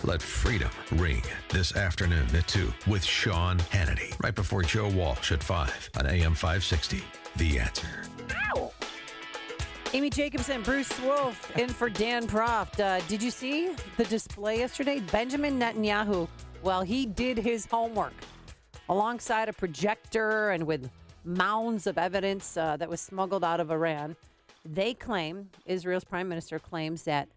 Let freedom ring this afternoon at 2 with Sean Hannity, right before Joe Walsh at 5 on AM 560. The Answer. Ow! Amy Jacobson, Bruce Wolf, in for Dan Proft. Did you see the display yesterday? Benjamin Netanyahu, well, he did his homework alongside a projector and with mounds of evidence that was smuggled out of Iran. They claim, Israel's prime minister claims that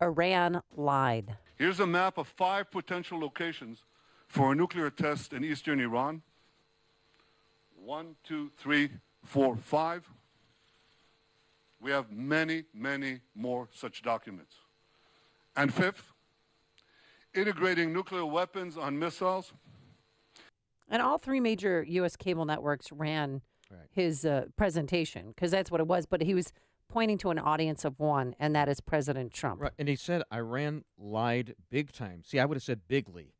Iran lied. Here's a map of 5 potential locations for a nuclear test in eastern Iran. 1, 2, 3, 4, 5. We have many, many more such documents. And 5th, integrating nuclear weapons on missiles. And all 3 major U.S. cable networks ran his presentation, because that's what it was. But he was pointing to an audience of one, and that is President Trump. Right. And he said Iran lied big time. See, I would have said bigly,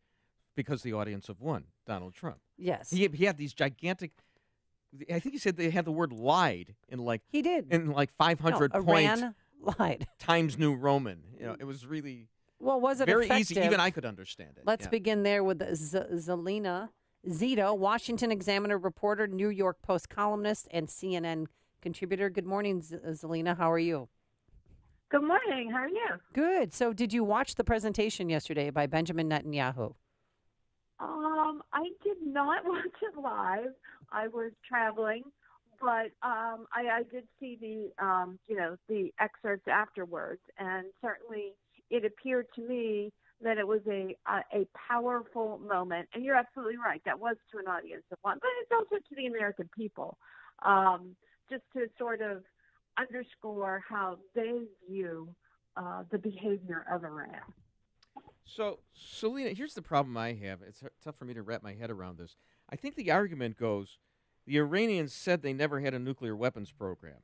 because the audience of one, Donald Trump. Yes. He had these gigantic, I think he said they had the word lied in like, he did. In like 500 no, points. Iran lied. Times New Roman. You know, it was really well, was it very effective? easy. Even I could understand it. Let's begin there with Salena Zito, Washington Examiner reporter, New York Post columnist, and CNN contributor. Good morning, Salena. How are you? Good morning. How are you? Good. So did you watch the presentation yesterday by Benjamin Netanyahu? I did not watch it live. I was traveling, but I did see the excerpts afterwards, and certainly it appeared to me that it was a powerful moment. And you're absolutely right. That was to an audience of one, but it's also to the American people, just to sort of underscore how they view the behavior of Iran. So, Salena, here's the problem I have. It's tough for me to wrap my head around this. I think the argument goes, the Iranians said they never had a nuclear weapons program,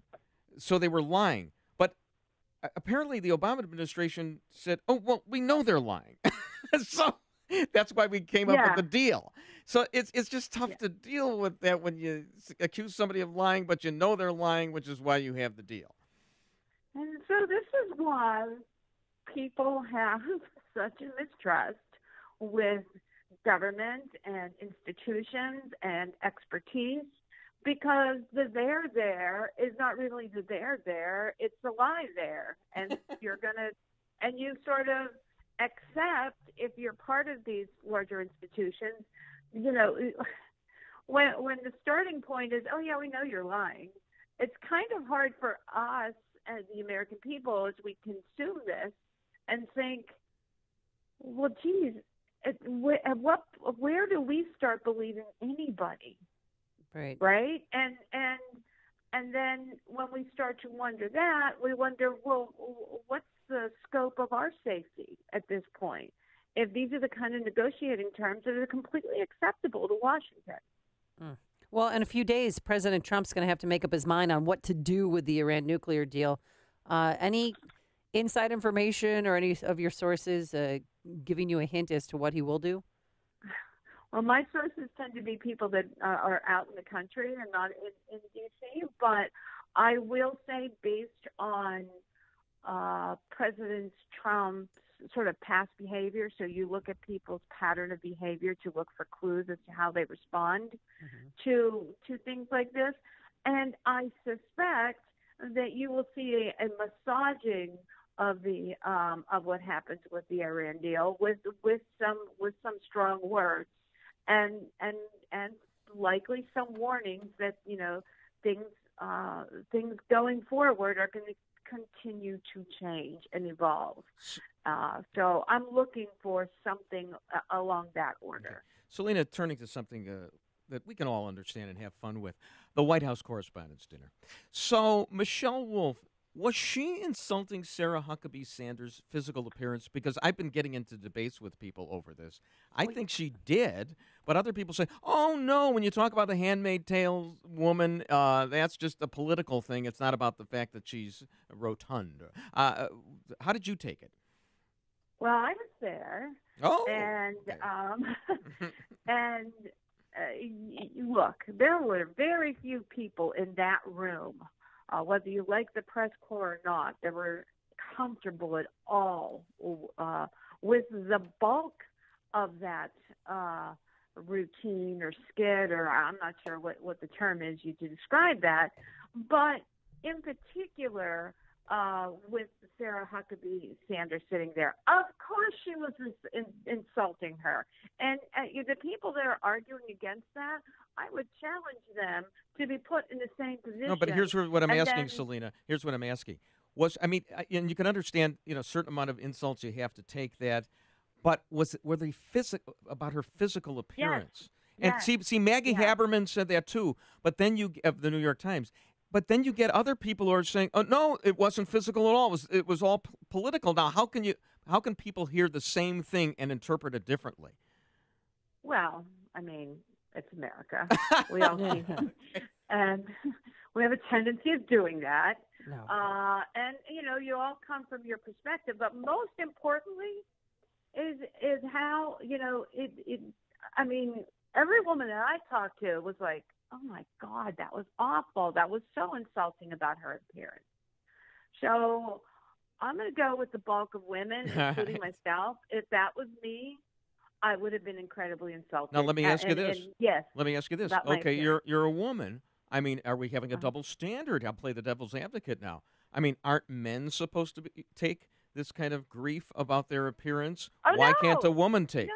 so they were lying. But apparently the Obama administration said, oh, well, we know they're lying. So that's why we came up with the deal. So it's just tough to deal with that when you accuse somebody of lying, but you know they're lying, which is why you have the deal. And so this is why people have such a mistrust with government and institutions and expertise, because the there is not really the there, it's the lie there. And you sort of accept, if you're part of these larger institutions, you know, when the starting point is, oh yeah, we know you're lying, it's kind of hard for us as the American people, as we consume this and think, well, geez, where do we start believing anybody? Right? And then when we start to wonder that, we wonder, well, what's the scope of our safety at this point? If these are the kind of negotiating terms that are completely acceptable to Washington. Well, in a few days, President Trump's going to have to make up his mind on what to do with the Iran nuclear deal. Any inside information or any of your sources giving you a hint as to what he will do? Well, my sources tend to be people that are out in the country and not in D.C., but I will say, based on President Trump's sort of past behavior, so you look at people's pattern of behavior to look for clues as to how they respond to things like this, and I suspect that you will see a massaging of the of what happens with the Iran deal with some strong words and likely some warnings that, you know, things going forward are going to continue to change and evolve. So I'm looking for something along that order. Okay. Salena, turning to something that we can all understand and have fun with, the White House Correspondents' Dinner. So Michelle Wolf, was she insulting Sarah Huckabee Sanders' physical appearance? Because I've been getting into debates with people over this. I think she did, but other people say, oh, no, when you talk about the Handmaid's Tale woman, that's just a political thing. It's not about the fact that she's rotund. How did you take it? Well, I was there. Oh. And, okay. and look, there were very few people in that room, whether you like the press corps or not, that were comfortable at all with the bulk of that routine or skit, or I'm not sure what the term is you to describe that, but in particular with Sarah Huckabee Sanders sitting there, of course she was insulting her. And the people that are arguing against that, I would challenge them to be put in the same position. No, but here's what I'm asking, Salena. Here's what I'm asking. And you can understand, a certain amount of insults you have to take that, but were they about her physical appearance? Yes. And see, Maggie Haberman said that too. But then of the New York Times. But then you get other people who are saying, "Oh no, it wasn't physical at all. It was all political." Now, how can people hear the same thing and interpret it differently? Well, I mean, it's America. We all see, and we have a tendency of doing that. No. And you all come from your perspective, but most importantly is how it. I mean, every woman that I talked to was like, "Oh my God, that was awful. That was so insulting about her appearance." So I'm going to go with the bulk of women, including myself. If that was me, I would have been incredibly insulted. Now let me ask you this. Yes. Let me ask you this. Okay, you're a woman. I mean, are we having a double standard? I'll play the devil's advocate now. I mean, aren't men supposed to take this kind of grief about their appearance? Oh, Why no. can't a woman take it?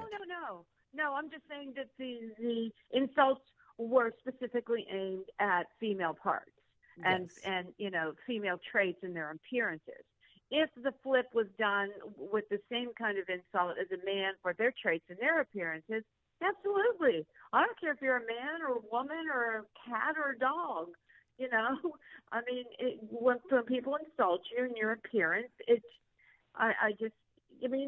No, I'm just saying that the insults were specifically aimed at female parts and female traits in their appearances. If the flip was done with the same kind of insult as a man for their traits and their appearances, absolutely. I don't care if you're a man or a woman or a cat or a dog. I mean, when people insult you and your appearance,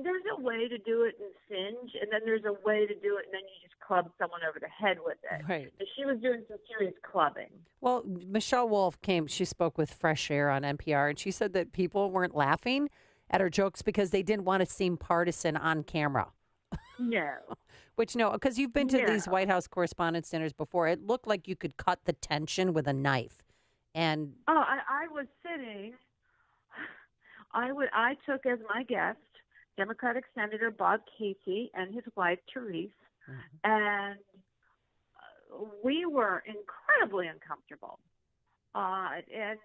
there's a way to do it and singe, and then there's a way to do it, and then you just club someone over the head with it. Right. And she was doing some serious clubbing. Well, Michelle Wolf she spoke with Fresh Air on NPR, and she said that people weren't laughing at her jokes because they didn't want to seem partisan on camera. No. Because you've been to these White House Correspondents' Dinners before. It looked like you could cut the tension with a knife. And I was sitting. I took as my guest Democratic Senator Bob Casey and his wife Therese, and we were incredibly uncomfortable. And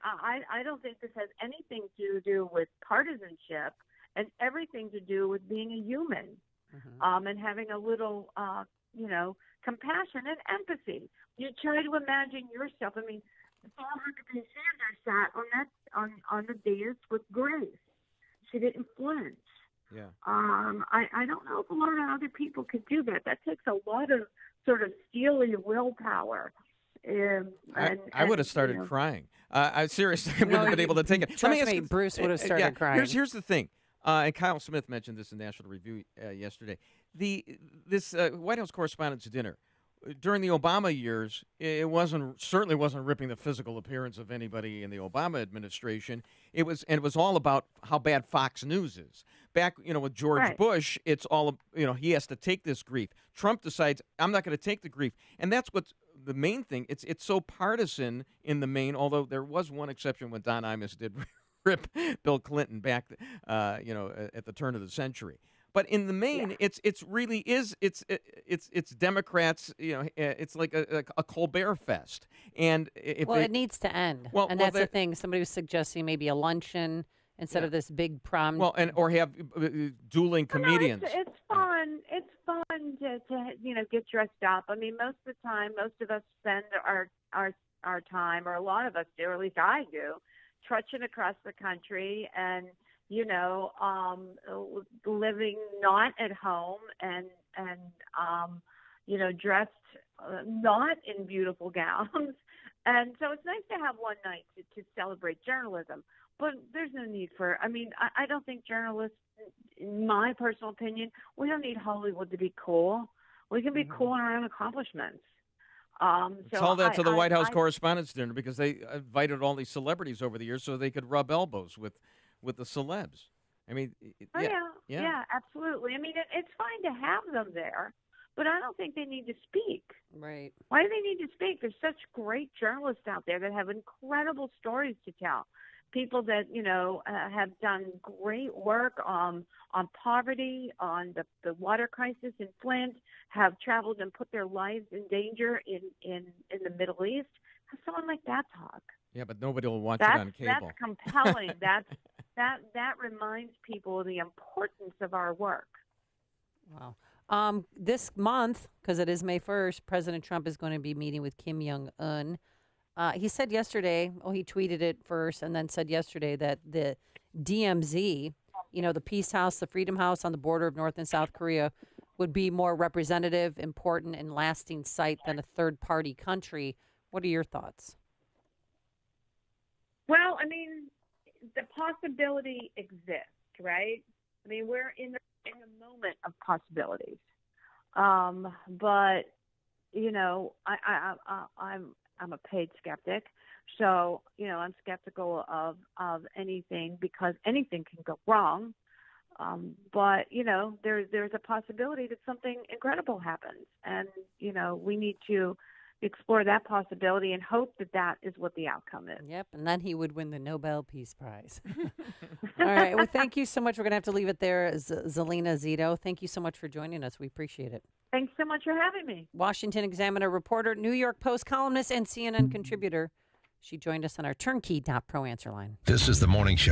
I don't think this has anything to do with partisanship, and everything to do with being a human, and having a little, compassion and empathy. You try to imagine yourself. I mean, Sarah Huckabee Sanders sat on the dais with grace. She didn't flinch. Yeah. I don't know if a lot of other people could do that. That takes a lot of sort of steely willpower. I would have started crying. I seriously wouldn't have been able to take it. Trust me, Bruce would have started crying. Here's the thing. And Kyle Smith mentioned this in National Review yesterday. This White House Correspondents' Dinner during the Obama years, it certainly wasn't ripping the physical appearance of anybody in the Obama administration. It was all about how bad Fox News is. Back, with George Bush, it's all, he has to take this grief. Trump decides, I'm not going to take the grief. And that's what's the main thing. It's so partisan in the main, although there was one exception when Don Imus did rip Bill Clinton back, at the turn of the century. But in the main, it's Democrats. It's like a Colbert fest, and it needs to end. That's the thing. Somebody was suggesting maybe a luncheon instead of this big prom. Well, or have dueling comedians. It's fun. It's fun to get dressed up. I mean, most of the time, most of us spend our time, or a lot of us do, or at least I do, trudging across the country and living not at home and dressed not in beautiful gowns. And so it's nice to have one night to celebrate journalism. But there's no need I don't think journalists, in my personal opinion, we don't need Hollywood to be cool. We can be cool in our own accomplishments. Tell that to the White House Correspondents' Dinner, because they invited all these celebrities over the years so they could rub elbows with the celebs. I mean, yeah, absolutely. I mean, it's fine to have them there, but I don't think they need to speak. Right. Why do they need to speak? There's such great journalists out there that have incredible stories to tell. people that, have done great work on poverty, on the water crisis in Flint, have traveled and put their lives in danger in the Middle East. Have someone like that talk. Yeah, but nobody will watch it on cable. That's compelling. That reminds people of the importance of our work. Wow. This month, because it is May 1st, President Trump is going to be meeting with Kim Jong-un. He said yesterday, he tweeted it first and then said yesterday that the DMZ, the Peace House, the Freedom House on the border of North and South Korea, would be more representative, important, and lasting site than a third-party country. What are your thoughts? Well, I mean, the possibility exists, right? I mean, we're in a moment of possibilities. But, I'm a paid skeptic. So, I'm skeptical of anything because anything can go wrong. But, there's a possibility that something incredible happens. And, we need to explore that possibility and hope that is what the outcome is. Yep, and then he would win the Nobel Peace Prize. All right, well, thank you so much. We're going to have to leave it there. Salena Zito, thank you so much for joining us. We appreciate it. Thanks so much for having me. Washington Examiner reporter, New York Post columnist, and CNN contributor. She joined us on our Turnkey.Pro answer line. This is The Morning Show.